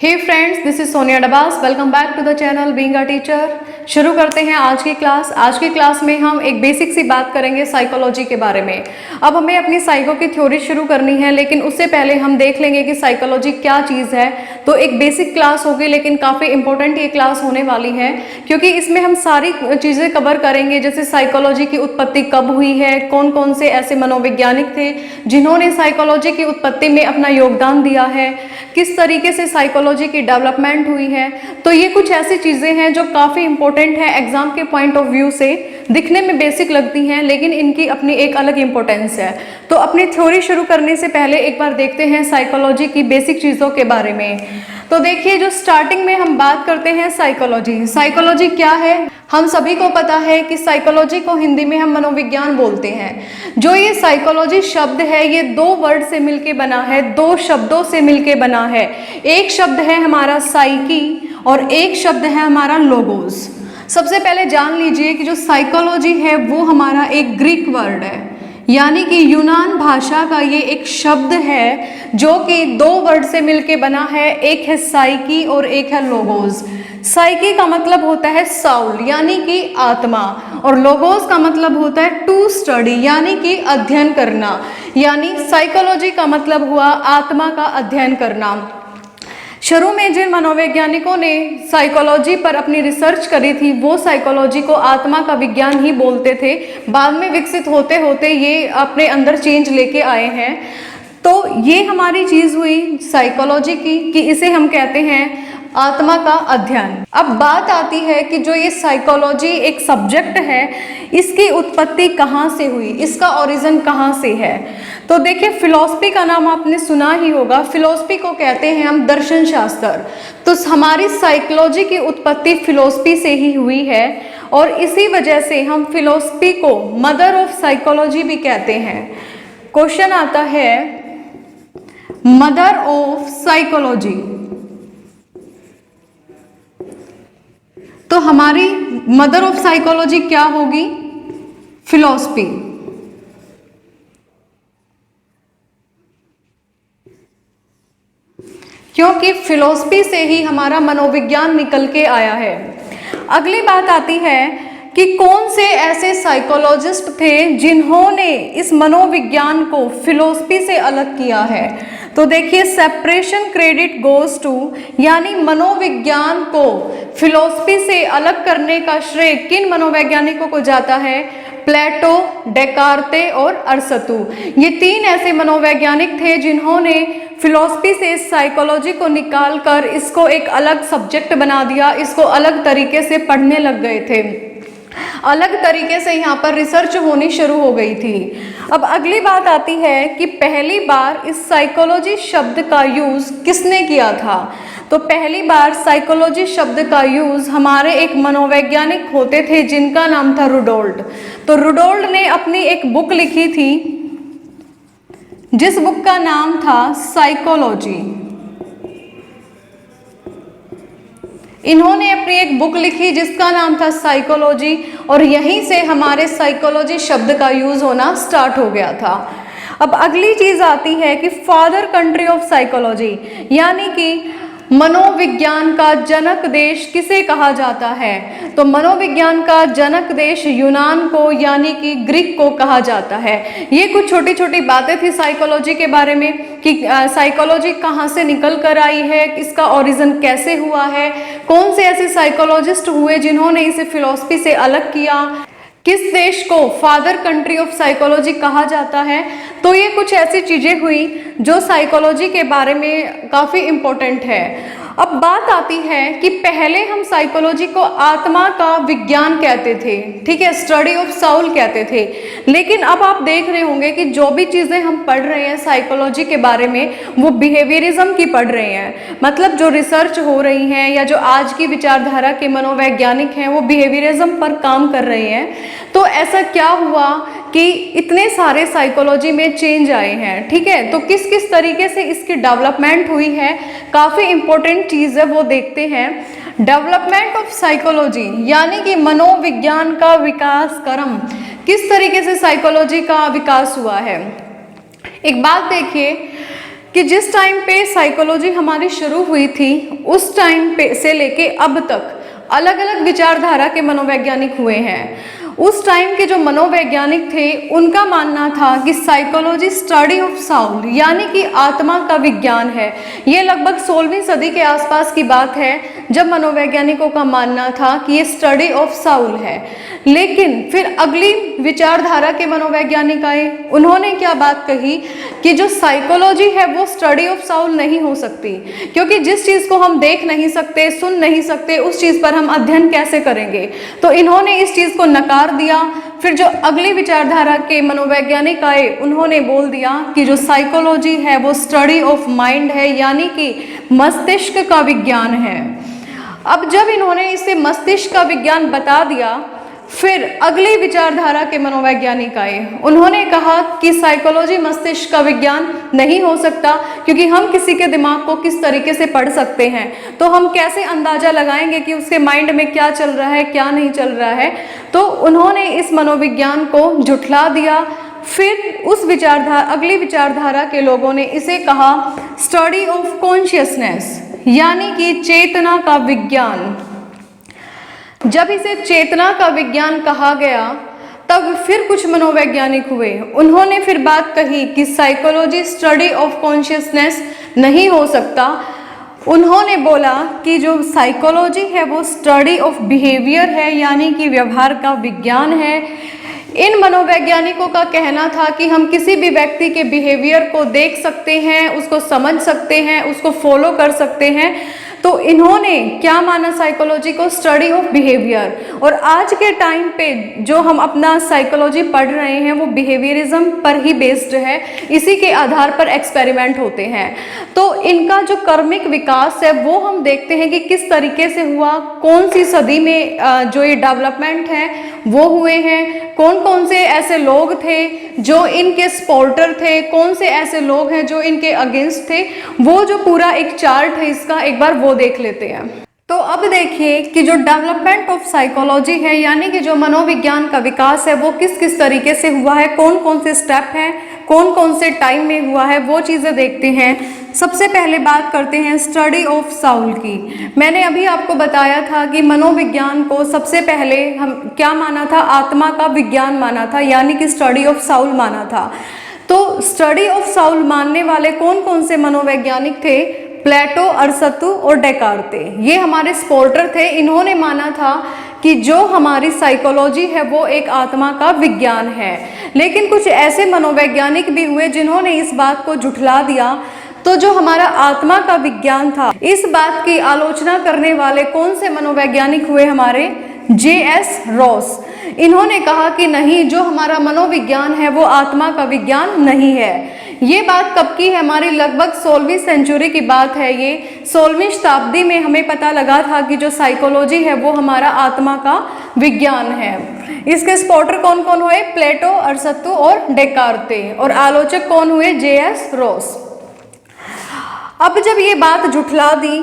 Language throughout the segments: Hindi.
Hey friends, this is Sonia Dabas. Welcome back to the channel being a teacher. शुरू करते हैं आज की क्लास। आज की क्लास में हम एक बेसिक सी बात करेंगे साइकोलॉजी के बारे में। अब हमें अपनी साइको की थ्योरी शुरू करनी है, लेकिन उससे पहले हम देख लेंगे कि साइकोलॉजी क्या चीज़ है। तो एक बेसिक क्लास होगी, लेकिन काफ़ी इंपॉर्टेंट ये क्लास होने वाली है, क्योंकि इसमें हम सारी चीज़ें कवर करेंगे। जैसे साइकोलॉजी की उत्पत्ति कब हुई है, कौन कौन से ऐसे मनोवैज्ञानिक थे जिन्होंने साइकोलॉजी की उत्पत्ति में अपना योगदान दिया है, किस तरीके से साइकोलॉजी की डेवलपमेंट हुई है। तो ये कुछ ऐसी चीज़ें हैं जो काफ़ी इंपॉर्टेंट है एग्जाम के पॉइंट ऑफ व्यू से। दिखने में बेसिक लगती हैं, लेकिन इनकी अपनी एक अलग इंपॉर्टेंस है। तो अपनी थ्योरी शुरू करने से पहले एक बार देखते हैं साइकोलॉजी की बेसिक चीज़ों के बारे में। तो देखिए, जो स्टार्टिंग में हम बात करते हैं साइकोलॉजी। साइकोलॉजी क्या है? हम सभी को पता है कि साइकोलॉजी को हिंदी में हम मनोविज्ञान बोलते हैं। जो ये साइकोलॉजी शब्द है, ये दो वर्ड से मिलके बना है, दो शब्दों से मिलके बना है। एक शब्द है हमारा साइकी और एक शब्द है हमारा लोगोस। सबसे पहले जान लीजिए कि जो साइकोलॉजी है वो हमारा एक ग्रीक वर्ड है, यानी कि यूनान भाषा का ये एक शब्द है जो कि दो वर्ड से मिलके बना है। एक है साइकी और एक है लोगोस। साइकी का मतलब होता है साउल, यानी कि आत्मा, और लोगोस का मतलब होता है टू स्टडी, यानी कि अध्ययन करना। यानी साइकोलॉजी का मतलब हुआ आत्मा का अध्ययन करना। शुरू में जिन मनोवैज्ञानिकों ने साइकोलॉजी पर अपनी रिसर्च करी थी, वो साइकोलॉजी को आत्मा का विज्ञान ही बोलते थे। बाद में विकसित होते होते ये अपने अंदर चेंज लेके आए हैं। तो ये हमारी चीज़ हुई साइकोलॉजी की, कि इसे हम कहते हैं आत्मा का अध्ययन। अब बात आती है कि जो ये साइकोलॉजी एक सब्जेक्ट है, इसकी उत्पत्ति कहाँ से हुई, इसका ओरिजिन कहाँ से है। तो देखिए, फिलॉसफी का नाम आपने सुना ही होगा। फिलॉसफी को कहते हैं हम दर्शन शास्त्र। तो हमारी साइकोलॉजी की उत्पत्ति फिलॉसफी से ही हुई है, और इसी वजह से हम फिलॉसफी को मदर ऑफ साइकोलॉजी भी कहते हैं। क्वेश्चन आता है, मदर ऑफ साइकोलॉजी, तो हमारी मदर ऑफ साइकोलॉजी क्या होगी? फिलॉसफी। क्योंकि फिलॉसफी से ही हमारा मनोविज्ञान निकल के आया है। अगली बात आती है कि कौन से ऐसे साइकोलॉजिस्ट थे जिन्होंने इस मनोविज्ञान को फिलॉसफी से अलग किया है। तो देखिए, सेपरेशन क्रेडिट गोज टू, यानी मनोविज्ञान को फिलॉसफी से अलग करने का श्रेय किन मनोवैज्ञानिकों को जाता है? प्लेटो, डेकार्ते और अरस्तू। ये तीन ऐसे मनोवैज्ञानिक थे जिन्होंने फिलॉसफी से साइकोलॉजी को निकालकर इसको एक अलग सब्जेक्ट बना दिया, इसको अलग तरीके से पढ़ने लग गए थे, अलग तरीके से यहाँ पर रिसर्च होनी शुरू हो गई थी। अब अगली बात आती है कि पहली बार इस साइकोलॉजी शब्द का यूज़ किसने किया था? तो पहली बार साइकोलॉजी शब्द का यूज़ हमारे एक मनोवैज्ञानिक होते थे जिनका नाम था रुडोल्ड। तो रुडोल्ड ने अपनी एक बुक लिखी थी, जिस बुक का नाम था साइकोलॉजी। इन्होंने अपनी एक बुक लिखी जिसका नाम था साइकोलॉजी, और यहीं से हमारे साइकोलॉजी शब्द का यूज होना स्टार्ट हो गया था। अब अगली चीज आती है कि फादर कंट्री ऑफ साइकोलॉजी, यानी कि मनोविज्ञान का जनक देश किसे कहा जाता है? तो मनोविज्ञान का जनक देश यूनान को, यानी कि ग्रीक को कहा जाता है। ये कुछ छोटी छोटी बातें थी साइकोलॉजी के बारे में, कि साइकोलॉजी कहाँ से निकल कर आई है, इसका ओरिजिन कैसे हुआ है, कौन से ऐसे साइकोलॉजिस्ट हुए जिन्होंने इसे फिलॉसफी से अलग किया, किस देश को फादर कंट्री ऑफ साइकोलॉजी कहा जाता है। तो ये कुछ ऐसी चीज़ें हुई जो साइकोलॉजी के बारे में काफ़ी इम्पोर्टेंट है। अब बात आती है कि पहले हम साइकोलॉजी को आत्मा का विज्ञान कहते थे, ठीक है, स्टडी ऑफ साउल कहते थे। लेकिन अब आप देख रहे होंगे कि जो भी चीज़ें हम पढ़ रहे हैं साइकोलॉजी के बारे में, वो बिहेवियरिज्म की पढ़ रहे हैं। मतलब जो रिसर्च हो रही हैं या जो आज की विचारधारा के मनोवैज्ञानिक हैं, वो बिहेवियरिज्म पर काम कर रहे हैं। तो ऐसा क्या हुआ कि इतने सारे साइकोलॉजी में चेंज आए हैं, ठीक है। तो किस किस तरीके से इसकी डेवलपमेंट हुई है, काफ़ी इंपॉर्टेंट चीज़ है, वो देखते हैं। डेवलपमेंट ऑफ साइकोलॉजी, यानी कि मनोविज्ञान का विकास क्रम, किस तरीके से साइकोलॉजी का विकास हुआ है। एक बात देखिए कि जिस टाइम पे साइकोलॉजी हमारी शुरू हुई थी उस टाइम पे से लेके अब तक अलग अलग विचारधारा के मनोवैज्ञानिक हुए हैं। उस टाइम के जो मनोवैज्ञानिक थे उनका मानना था कि साइकोलॉजी स्टडी ऑफ साउल यानी कि आत्मा का विज्ञान है। ये लगभग 16वीं सदी के आसपास की बात है जब मनोवैज्ञानिकों का मानना था कि ये स्टडी ऑफ साउल है। लेकिन फिर अगली विचारधारा के मनोवैज्ञानिक आए, उन्होंने क्या बात कही कि जो साइकोलॉजी है वो स्टडी ऑफ साउल नहीं हो सकती, क्योंकि जिस चीज़ को हम देख नहीं सकते, सुन नहीं सकते, उस चीज़ पर हम अध्ययन कैसे करेंगे। तो इन्होंने इस चीज़ को नकार दिया। फिर जो अगली विचारधारा के मनोवैज्ञानिक आए उन्होंने बोल दिया कि जो साइकोलॉजी है वो स्टडी ऑफ माइंड है यानी कि मस्तिष्क का विज्ञान है। अब जब इन्होंने इसे मस्तिष्क का विज्ञान बता दिया, फिर अगली विचारधारा के मनोवैज्ञानिक आए, उन्होंने कहा कि साइकोलॉजी मस्तिष्क का विज्ञान नहीं हो सकता, क्योंकि हम किसी के दिमाग को किस तरीके से पढ़ सकते हैं, तो हम कैसे अंदाजा लगाएंगे कि उसके माइंड में क्या चल रहा है क्या नहीं चल रहा है। तो उन्होंने इस मनोविज्ञान को झुठला दिया। फिर उस अगली विचारधारा के लोगों ने इसे कहा स्टडी ऑफ कॉन्शियसनेस यानी कि चेतना का विज्ञान। जब इसे चेतना का विज्ञान कहा गया तब फिर कुछ मनोवैज्ञानिक हुए, उन्होंने फिर बात कही कि साइकोलॉजी स्टडी ऑफ कॉन्शियसनेस नहीं हो सकता। उन्होंने बोला कि जो साइकोलॉजी है वो स्टडी ऑफ बिहेवियर है यानी कि व्यवहार का विज्ञान है। इन मनोवैज्ञानिकों का कहना था कि हम किसी भी व्यक्ति के बिहेवियर को देख सकते हैं, उसको समझ सकते हैं, उसको फॉलो कर सकते हैं। तो इन्होंने क्या माना साइकोलॉजी को स्टडी ऑफ बिहेवियर। और आज के टाइम पे जो हम अपना साइकोलॉजी पढ़ रहे हैं वो बिहेवियरिज्म पर ही बेस्ड है, इसी के आधार पर एक्सपेरिमेंट होते हैं। तो इनका जो कर्मिक विकास है वो हम देखते हैं कि किस तरीके से हुआ, कौन सी सदी में जो ये डेवलपमेंट है वो हुए हैं, कौन कौन से ऐसे लोग थे जो इनके सपोर्टर थे, कौन से ऐसे लोग हैं जो इनके अगेंस्ट थे। वो जो पूरा एक चार्ट है इसका एक बार वो देख लेते हैं। तो अब देखिए कि जो डेवलपमेंट ऑफ साइकोलॉजी है यानी कि जो मनोविज्ञान का विकास है वो किस किस तरीके से हुआ है, कौन कौन से स्टेप हैं, कौन कौन से टाइम में हुआ है, वो चीज़ें देखते हैं। सबसे पहले बात करते हैं स्टडी ऑफ साउल की। मैंने अभी आपको बताया था कि मनोविज्ञान को सबसे पहले हम क्या माना था, आत्मा का विज्ञान माना था यानी कि स्टडी ऑफ साउल माना था। तो स्टडी ऑफ साउल मानने वाले कौन कौन से मनोवैज्ञानिक थे? प्लेटो, अरस्तू और डेकार्ते, ये हमारे सपोर्टर थे। इन्होंने माना था कि जो हमारी साइकोलॉजी है वो एक आत्मा का विज्ञान है। लेकिन कुछ ऐसे मनोवैज्ञानिक भी हुए जिन्होंने इस बात को झुठला दिया। तो जो हमारा आत्मा का विज्ञान था, इस बात की आलोचना करने वाले कौन से मनोवैज्ञानिक हुए? हमारे J.S. रॉस। इन्होंने कहा कि नहीं, जो हमारा मनोविज्ञान है वो आत्मा का विज्ञान नहीं है। ये बात कब की है? हमारी लगभग 16वीं सेंचुरी की बात है। ये 16वीं शताब्दी में हमें पता लगा था कि जो साइकोलॉजी है वो हमारा आत्मा का विज्ञान है। इसके सपोर्टर कौन कौन हुए? प्लेटो, अरस्तू और डेकार्ते। और आलोचक कौन हुए? J.S. रॉस। अब जब ये बात झुठला दी,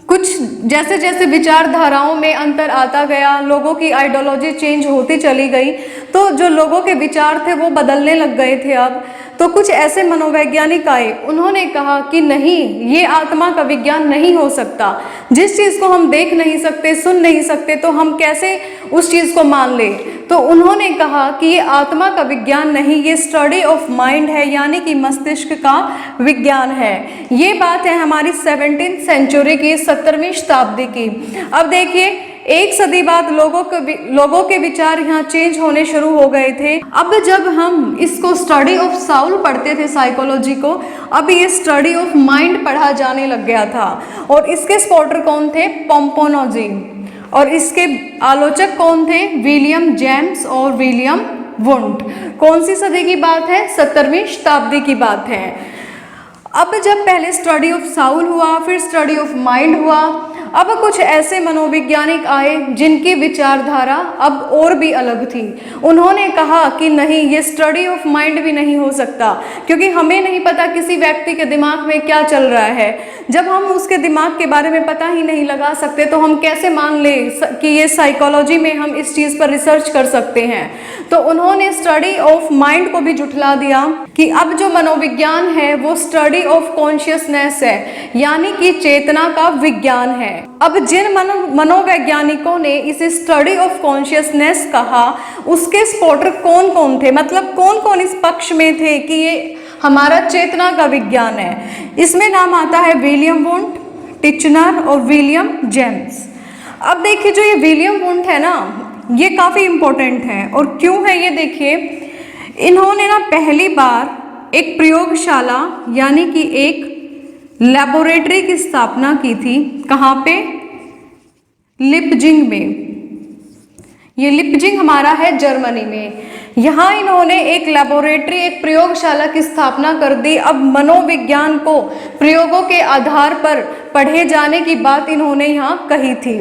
कुछ जैसे जैसे विचारधाराओं में अंतर आता गया, लोगों की आइडियोलॉजी चेंज होती चली गई, तो जो लोगों के विचार थे वो बदलने लग गए थे। अब तो कुछ ऐसे मनोवैज्ञानिक आए, उन्होंने कहा कि नहीं, ये आत्मा का विज्ञान नहीं हो सकता। जिस चीज़ को हम देख नहीं सकते, सुन नहीं सकते, तो हम कैसे उस चीज़ को मान ले। तो उन्होंने कहा कि ये आत्मा का विज्ञान नहीं, ये स्टडी ऑफ माइंड है यानी कि मस्तिष्क का विज्ञान है। ये बात है हमारी 17वीं सेंचुरी की, 17वीं शताब्दी की। अब देखिए, एक सदी बाद लोगों के विचार यहाँ चेंज होने शुरू हो गए थे। अब जब हम इसको स्टडी ऑफ साउल पढ़ते थे साइकोलॉजी को, अब ये स्टडी ऑफ माइंड पढ़ा जाने लग गया था। और इसके सपोर्टर कौन थे? पोम्पोनोजी। और इसके आलोचक कौन थे? विलियम जेम्स और विलियम वुंड। कौन सी सदी की बात है? 17वीं शताब्दी की बात है। अब जब पहले स्टडी ऑफ साउल हुआ, फिर स्टडी ऑफ माइंड हुआ, अब कुछ ऐसे मनोवैज्ञानिक आए जिनकी विचारधारा अब और भी अलग थी। उन्होंने कहा कि नहीं, ये स्टडी ऑफ माइंड भी नहीं हो सकता, क्योंकि हमें नहीं पता किसी व्यक्ति के दिमाग में क्या चल रहा है। जब हम उसके दिमाग के बारे में पता ही नहीं लगा सकते तो हम कैसे मान ले कि ये साइकोलॉजी में हम इस चीज़ पर रिसर्च कर सकते हैं। तो उन्होंने स्टडी ऑफ माइंड को भी झुठला दिया कि अब जो मनोविज्ञान है वो स्टडी ऑफ कॉन्शियसनेस है, यानी कि चेतना का विज्ञान है। अब जिन मनोवैज्ञानिकों ने इसे स्टडी ऑफ कॉन्शियसनेस कहा, उसके सपोर्टर कौन कौन थे, मतलब कौन कौन इस पक्ष में थे कि ये हमारा चेतना का विज्ञान है। इसमें नाम आता है विलियम वुंट, टिचनर और विलियम जेम्स। अब देखिए, जो ये विलियम वुंट है ना, ये काफ़ी इम्पोर्टेंट है। और क्यों है ये देखिए, इन्होंने ना पहली बार एक प्रयोगशाला यानी कि एक लैबोरेटरी की स्थापना की थी। कहाँ पे? लिपजिंग में। ये लिपजिंग हमारा है जर्मनी में। यहाँ इन्होंने एक लैबोरेटरी, एक प्रयोगशाला की स्थापना कर दी। अब मनोविज्ञान को प्रयोगों के आधार पर पढ़े जाने की बात इन्होंने यहाँ कही थी।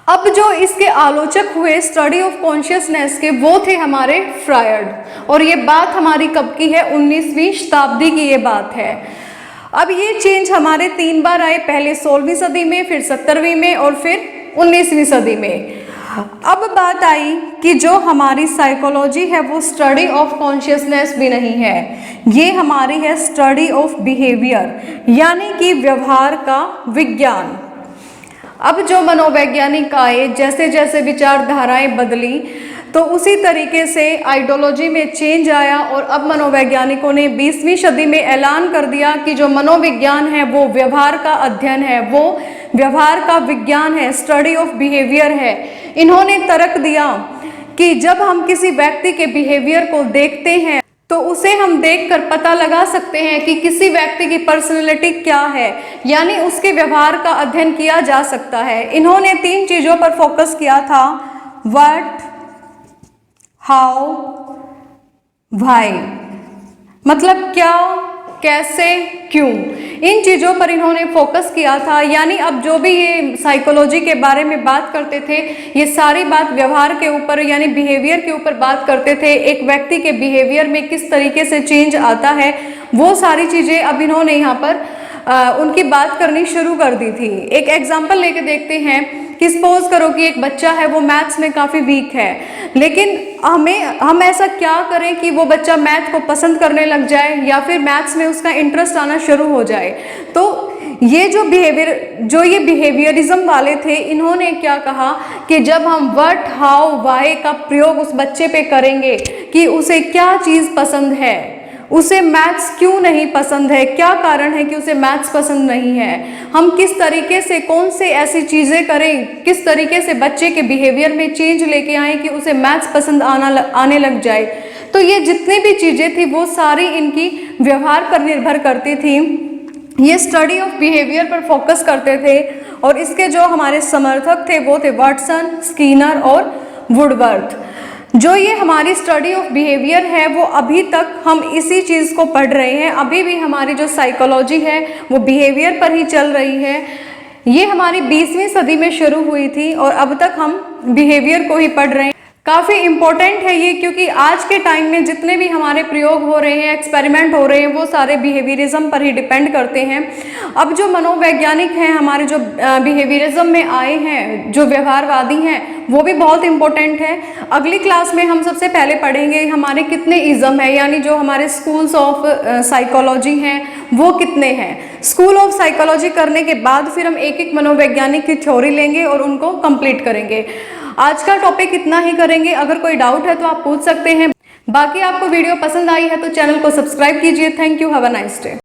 अब जो इसके आलोचक हुए स्टडी ऑफ कॉन्शियसनेस के, वो थे हमारे फ्रायड। और ये बात हमारी कब की है? 19वीं शताब्दी की ये बात है। अब ये चेंज हमारे 3 बार आए, पहले 16वीं सदी में, फिर 17वीं में और फिर 19वीं सदी में। अब बात आई कि जो हमारी साइकोलॉजी है वो स्टडी ऑफ कॉन्शियसनेस भी नहीं है, ये हमारी है स्टडी ऑफ बिहेवियर, यानी कि व्यवहार का विज्ञान। अब जो मनोवैज्ञानिक आए, जैसे जैसे विचारधाराएं बदली, तो उसी तरीके से आइडियोलॉजी में चेंज आया। और अब मनोवैज्ञानिकों ने 20वीं सदी में ऐलान कर दिया कि जो मनोविज्ञान है वो व्यवहार का अध्ययन है, वो व्यवहार का विज्ञान है, स्टडी ऑफ बिहेवियर है। इन्होंने तर्क दिया कि जब हम किसी व्यक्ति के बिहेवियर को देखते हैं तो उसे हम देखकर पता लगा सकते हैं कि किसी व्यक्ति की पर्सनैलिटी क्या है, यानी उसके व्यवहार का अध्ययन किया जा सकता है। इन्होंने 3 चीज़ों पर फोकस किया था: व्हाट, हाउ, व्हाई, मतलब क्या, कैसे, क्यों। इन चीज़ों पर इन्होंने फोकस किया था। यानी अब जो भी ये साइकोलॉजी के बारे में बात करते थे, ये सारी बात व्यवहार के ऊपर यानी बिहेवियर के ऊपर बात करते थे। एक व्यक्ति के बिहेवियर में किस तरीके से चेंज आता है, वो सारी चीज़ें अब इन्होंने यहाँ पर उनकी बात करनी शुरू कर दी थी। एक एग्जाम्पल लेके देखते हैं कि सपोज करो कि एक बच्चा है, वो मैथ्स में काफ़ी वीक है, लेकिन हम ऐसा क्या करें कि वो बच्चा मैथ को पसंद करने लग जाए या फिर मैथ्स में उसका इंटरेस्ट आना शुरू हो जाए। तो ये जो ये बिहेवियरिज्म वाले थे, इन्होंने क्या कहा कि जब हम व्हाट, हाउ, व्हाई का प्रयोग उस बच्चे पे करेंगे कि उसे क्या चीज़ पसंद है, उसे मैथ्स क्यों नहीं पसंद है, क्या कारण है कि उसे मैथ्स पसंद नहीं है, हम किस तरीके से कौन से ऐसी चीज़ें करें, किस तरीके से बच्चे के बिहेवियर में चेंज लेके आएँ कि उसे मैथ्स पसंद आने लग जाए। तो ये जितनी भी चीज़ें थी वो सारी इनकी व्यवहार पर निर्भर करती थी। ये स्टडी ऑफ बिहेवियर पर फोकस करते थे। और इसके जो हमारे समर्थक थे वो थे वाटसन, स्कीनर और वुडवर्थ। जो ये हमारी स्टडी ऑफ बिहेवियर है वो अभी तक हम इसी चीज़ को पढ़ रहे हैं। अभी भी हमारी जो साइकोलॉजी है वो बिहेवियर पर ही चल रही है। ये हमारी 20वीं सदी में शुरू हुई थी और अब तक हम बिहेवियर को ही पढ़ रहे हैं। काफ़ी इम्पोर्टेंट है ये, क्योंकि आज के टाइम में जितने भी हमारे प्रयोग हो रहे हैं, एक्सपेरिमेंट हो रहे हैं, वो सारे बिहेवियरिज्म पर ही डिपेंड करते हैं। अब जो मनोवैज्ञानिक हैं हमारे, जो बिहेवियरिज्म में आए हैं, जो व्यवहारवादी हैं, वो भी बहुत इम्पोर्टेंट है। अगली क्लास में हम सबसे पहले पढ़ेंगे हमारे कितने इज़म है, यानी जो हमारे स्कूल्स ऑफ साइकोलॉजी हैं वो कितने हैं। स्कूल ऑफ साइकोलॉजी करने के बाद फिर हम एक एक मनोवैज्ञानिक की थ्योरी लेंगे और उनको कंप्लीट करेंगे। आज का टॉपिक इतना ही करेंगे। अगर कोई डाउट है तो आप पूछ सकते हैं। बाकी आपको वीडियो पसंद आई है तो चैनल को सब्सक्राइब कीजिए। Thank you, have a nice day.